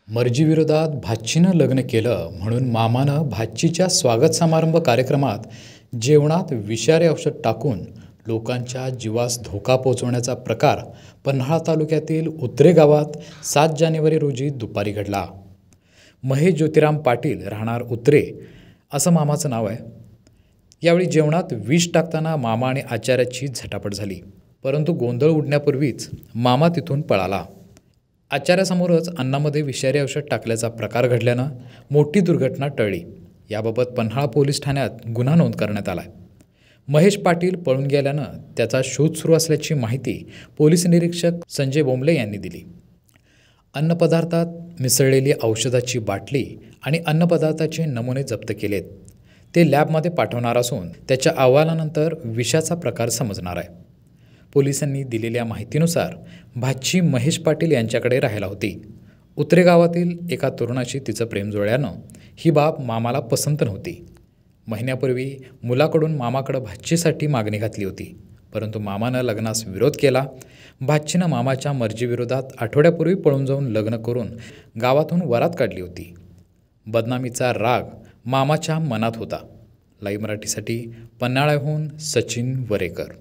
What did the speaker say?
मर्जीविरोधात भाचीनं लग्न केलं म्हणून मामानं भाचीच्या स्वागत समारंभ कार्यक्रमात जेवणात विषारी औषध टाकून लोकांच्या जीवास धोका पोहोचवण्याचा प्रकार पन्हाळा तालुक्यातील उतरे गावात 7 जानेवारी रोजी दुपारी घडला। महेश ज्योतिराम पाटील राहणार उतरे असं मामाचं नाव आहे। यावेळी जेवणात विष टाकताना मामा आणि आचार्याची झटापट झाली, परंतु गोंधळ उडण्यापूर्वीच मामा तिथून पळाला। आचार्यासमोरच अन्नामध्ये विषारी औषध टाकल्याचा प्रकार घडल्यानं मोठी दुर्घटना टळली। याबाबत पन्हाळा पोलीस ठाण्यात गुन्हा नोंद करण्यात आला। महेश पाटील पळून गेल्यानं त्याचा शोध सुरू असल्याची माहिती पोलीस निरीक्षक संजय बोंबले यांनी दिली। अन्नपदार्थात मिसळलेली औषधाची बाटली आणि अन्नपदार्थाचे नमुने जप्त केलेत। ते लॅबमध्ये पाठवणार असून त्याच्या अहवालानंतर विषाचा प्रकार समजणार आहे। पोलिसांनी दिलेल्या माहितीनुसार भाची महेश पाटील यांच्याकडे राहायला होती। उतरे गावातील एका तरुणाशी तिचं प्रेम जुळल्यानं ही बाब मामाला पसंत नव्हती। महिन्यापूर्वी मुलाकडून मामाकडे भाचीसाठी मागणी घातली होती, परंतु मामानं लग्नास विरोध केला। भाचीनं मामाच्या मर्जीविरोधात आठवड्यापूर्वी पळून जाऊन लग्न करून गावातून वरात काढली होती। बदनामीचा राग मामाच्या मनात होता। लाईव्ह मराठीसाठी पन्हाळ्याहून सचिन वरेकर।